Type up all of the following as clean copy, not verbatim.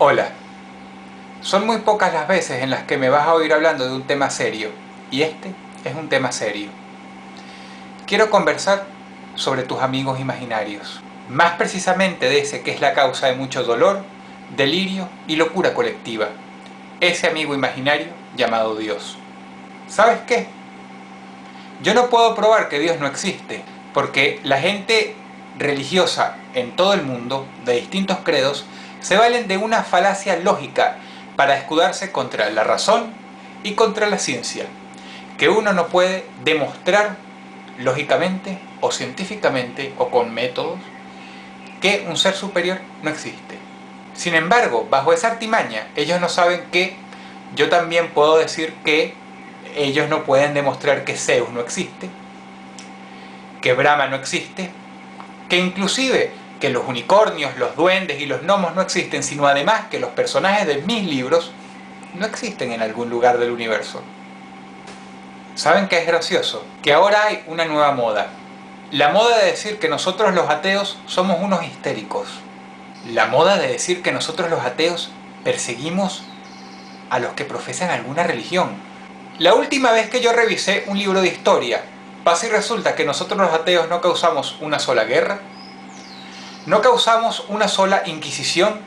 Hola, son muy pocas las veces en las que me vas a oír hablando de un tema serio, y este es un tema serio. Quiero conversar sobre tus amigos imaginarios, más precisamente de ese que es la causa de mucho dolor, delirio y locura colectiva, ese amigo imaginario llamado Dios. ¿Sabes qué? Yo no puedo probar que Dios no existe, porque la gente religiosa en todo el mundo, de distintos credos, se valen de una falacia lógica para escudarse contra la razón y contra la ciencia, que uno no puede demostrar lógicamente o científicamente o con métodos que un ser superior no existe. Sin embargo, bajo esa artimaña, ellos no saben que yo también puedo decir que ellos no pueden demostrar que Zeus no existe, que Brahma no existe, que inclusive que los unicornios, los duendes y los gnomos no existen, sino además que los personajes de mis libros no existen en algún lugar del universo. ¿Saben qué es gracioso? Que ahora hay una nueva moda. La moda de decir que nosotros los ateos somos unos histéricos. La moda de decir que nosotros los ateos perseguimos a los que profesan alguna religión. La última vez que yo revisé un libro de historia, pasa y resulta que nosotros los ateos no causamos una sola guerra, no causamos una sola inquisición,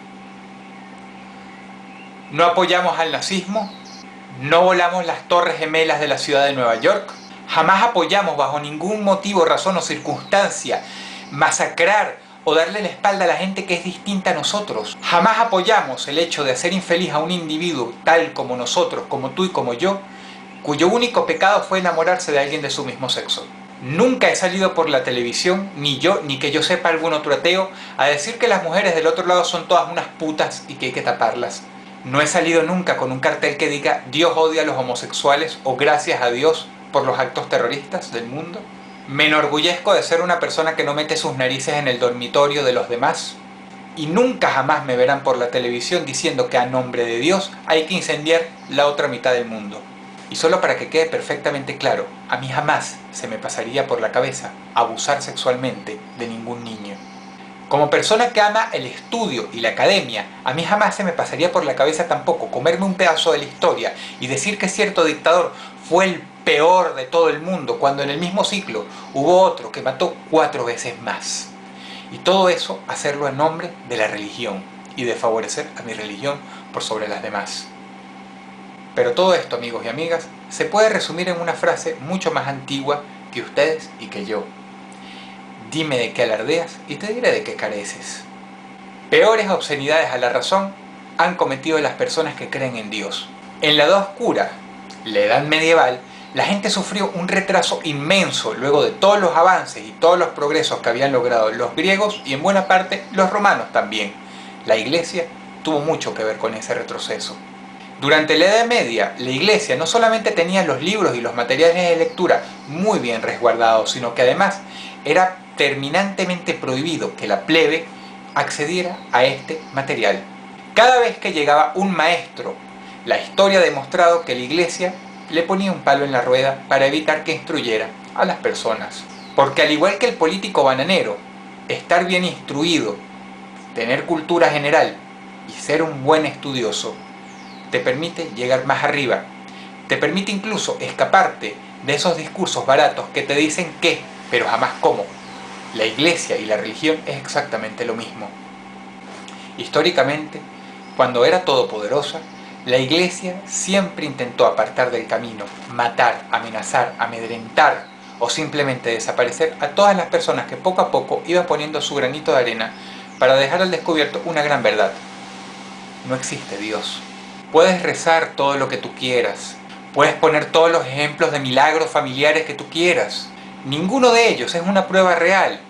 no apoyamos al nazismo, no volamos las torres gemelas de la ciudad de Nueva York, jamás apoyamos bajo ningún motivo, razón o circunstancia masacrar o darle la espalda a la gente que es distinta a nosotros. Jamás apoyamos el hecho de hacer infeliz a un individuo tal como nosotros, como tú y como yo, cuyo único pecado fue enamorarse de alguien de su mismo sexo. Nunca he salido por la televisión, ni yo, ni que yo sepa algún otro ateo, a decir que las mujeres del otro lado son todas unas putas y que hay que taparlas. No he salido nunca con un cartel que diga Dios odia a los homosexuales o gracias a Dios por los actos terroristas del mundo. Me enorgullezco de ser una persona que no mete sus narices en el dormitorio de los demás. Y nunca jamás me verán por la televisión diciendo que a nombre de Dios hay que incendiar la otra mitad del mundo. Y solo para que quede perfectamente claro, a mí jamás se me pasaría por la cabeza abusar sexualmente de ningún niño. Como persona que ama el estudio y la academia, a mí jamás se me pasaría por la cabeza tampoco comerme un pedazo de la historia y decir que cierto dictador fue el peor de todo el mundo, cuando en el mismo ciclo hubo otro que mató 4 veces más. Y todo eso hacerlo en nombre de la religión y de favorecer a mi religión por sobre las demás. Pero todo esto, amigos y amigas, se puede resumir en una frase mucho más antigua que ustedes y que yo. Dime de qué alardeas y te diré de qué careces. Peores obscenidades a la razón han cometido las personas que creen en Dios. En la Edad Oscura, la Edad Medieval, la gente sufrió un retraso inmenso luego de todos los avances y todos los progresos que habían logrado los griegos y en buena parte los romanos también. La Iglesia tuvo mucho que ver con ese retroceso. Durante la Edad Media, la Iglesia no solamente tenía los libros y los materiales de lectura muy bien resguardados, sino que además era terminantemente prohibido que la plebe accediera a este material. Cada vez que llegaba un maestro, la historia ha demostrado que la Iglesia le ponía un palo en la rueda para evitar que instruyera a las personas. Porque al igual que el político bananero, estar bien instruido, tener cultura general y ser un buen estudioso te permite llegar más arriba, te permite incluso escaparte de esos discursos baratos que te dicen qué, pero jamás cómo. La Iglesia y la religión es exactamente lo mismo. Históricamente, cuando era todopoderosa, la Iglesia siempre intentó apartar del camino, matar, amenazar, amedrentar o simplemente desaparecer a todas las personas que poco a poco iban poniendo su granito de arena para dejar al descubierto una gran verdad. No existe Dios. Puedes rezar todo lo que tú quieras, puedes poner todos los ejemplos de milagros familiares que tú quieras. Ninguno de ellos es una prueba real.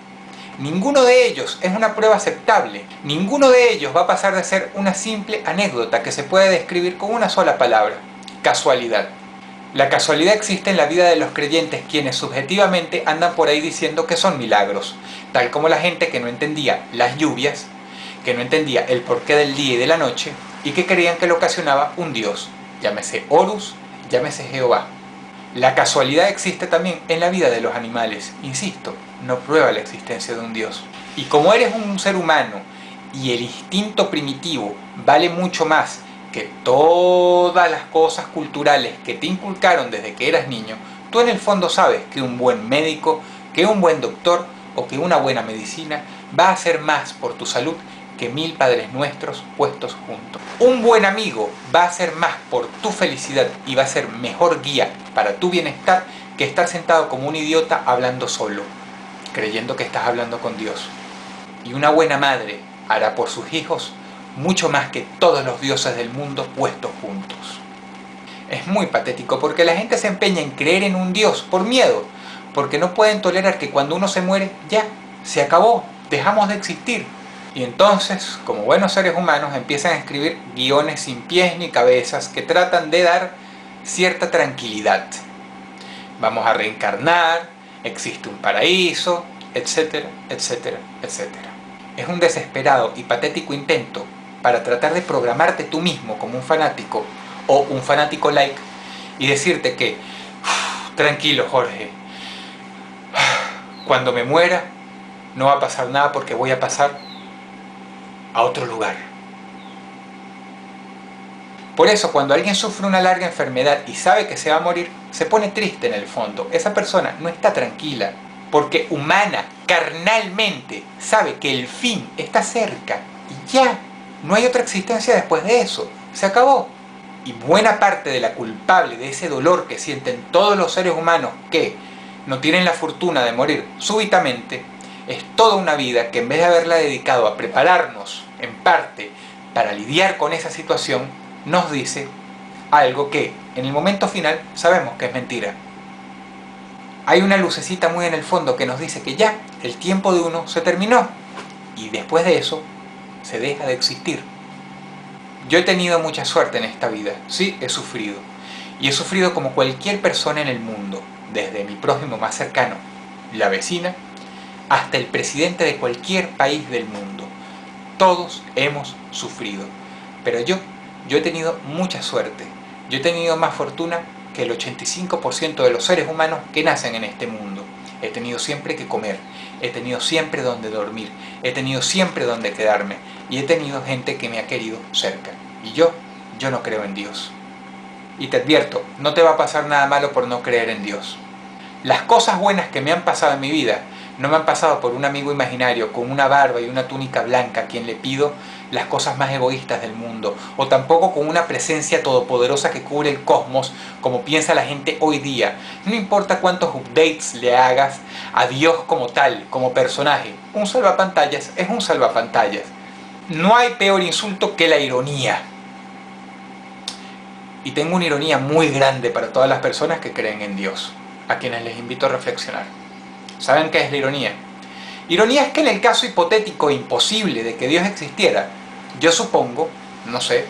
Ninguno de ellos es una prueba aceptable. Ninguno de ellos va a pasar de ser una simple anécdota que se puede describir con una sola palabra: casualidad. La casualidad existe en la vida de los creyentes, quienes subjetivamente andan por ahí diciendo que son milagros, tal como la gente que no entendía las lluvias, que no entendía el porqué del día y de la noche, y que creían que lo ocasionaba un dios, llámese Horus, llámese Jehová. La casualidad existe también en la vida de los animales, insisto, no prueba la existencia de un dios. Y como eres un ser humano y el instinto primitivo vale mucho más que todas las cosas culturales que te inculcaron desde que eras niño, tú en el fondo sabes que un buen médico, que un buen doctor o que una buena medicina va a hacer más por tu salud que 1000 Padres Nuestros puestos juntos. Un buen amigo va a hacer más por tu felicidad y va a ser mejor guía para tu bienestar que estar sentado como un idiota hablando solo, creyendo que estás hablando con Dios. Y una buena madre hará por sus hijos mucho más que todos los dioses del mundo puestos juntos. Es muy patético porque la gente se empeña en creer en un Dios por miedo, porque no pueden tolerar que cuando uno se muere, ya, se acabó, dejamos de existir. Y entonces, como buenos seres humanos, empiezan a escribir guiones sin pies ni cabezas que tratan de dar cierta tranquilidad. Vamos a reencarnar, existe un paraíso, etcétera, etcétera, etcétera. Es un desesperado y patético intento para tratar de programarte tú mismo como un fanático o un fanático like y decirte que, tranquilo Jorge, cuando me muera no va a pasar nada porque voy a pasar a otro lugar. Por eso cuando alguien sufre una larga enfermedad y sabe que se va a morir, se pone triste en el fondo. Esa persona no está tranquila porque humana, carnalmente, sabe que el fin está cerca y ya, no hay otra existencia después de eso, se acabó. Y buena parte de la culpable de ese dolor que sienten todos los seres humanos que no tienen la fortuna de morir súbitamente, es toda una vida que en vez de haberla dedicado a prepararnos, en parte, para lidiar con esa situación, nos dice algo que, en el momento final, sabemos que es mentira. Hay una lucecita muy en el fondo que nos dice que ya, el tiempo de uno se terminó, y después de eso, se deja de existir. Yo he tenido mucha suerte en esta vida, sí, he sufrido. Y he sufrido como cualquier persona en el mundo, desde mi prójimo más cercano, la vecina, hasta el presidente de cualquier país del mundo. Todos hemos sufrido. Pero yo he tenido mucha suerte. Yo he tenido más fortuna que el 85% de los seres humanos que nacen en este mundo. He tenido siempre que comer, he tenido siempre donde dormir, he tenido siempre donde quedarme y he tenido gente que me ha querido cerca. Y yo no creo en Dios. Y te advierto, no te va a pasar nada malo por no creer en Dios. Las cosas buenas que me han pasado en mi vida no me han pasado por un amigo imaginario con una barba y una túnica blanca a quien le pido las cosas más egoístas del mundo, o tampoco con una presencia todopoderosa que cubre el cosmos como piensa la gente hoy día. No importa cuántos updates le hagas a Dios como tal, como personaje, un salvapantallas es un salvapantallas. No hay peor insulto que la ironía. Y tengo una ironía muy grande para todas las personas que creen en Dios, a quienes les invito a reflexionar. ¿Saben qué es la ironía? Ironía es que en el caso hipotético e imposible de que Dios existiera, yo supongo, no sé,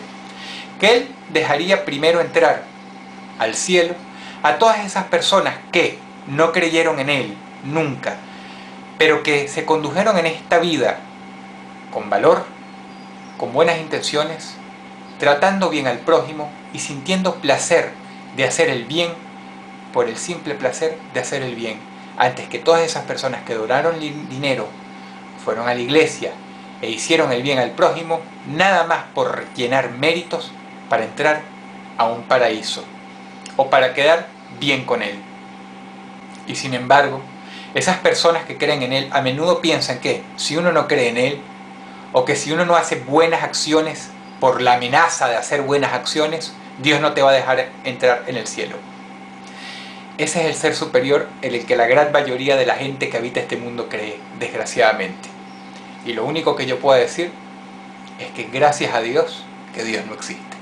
que Él dejaría primero entrar al cielo a todas esas personas que no creyeron en Él nunca, pero que se condujeron en esta vida con valor, con buenas intenciones, tratando bien al prójimo y sintiendo placer de hacer el bien por el simple placer de hacer el bien, antes que todas esas personas que donaron dinero, fueron a la iglesia e hicieron el bien al prójimo, nada más por llenar méritos para entrar a un paraíso o para quedar bien con Él. Y sin embargo, esas personas que creen en Él a menudo piensan que si uno no cree en Él, o que si uno no hace buenas acciones por la amenaza de hacer buenas acciones, Dios no te va a dejar entrar en el cielo. Ese es el ser superior en el que la gran mayoría de la gente que habita este mundo cree, desgraciadamente. Y lo único que yo puedo decir es que gracias a Dios, que Dios no existe.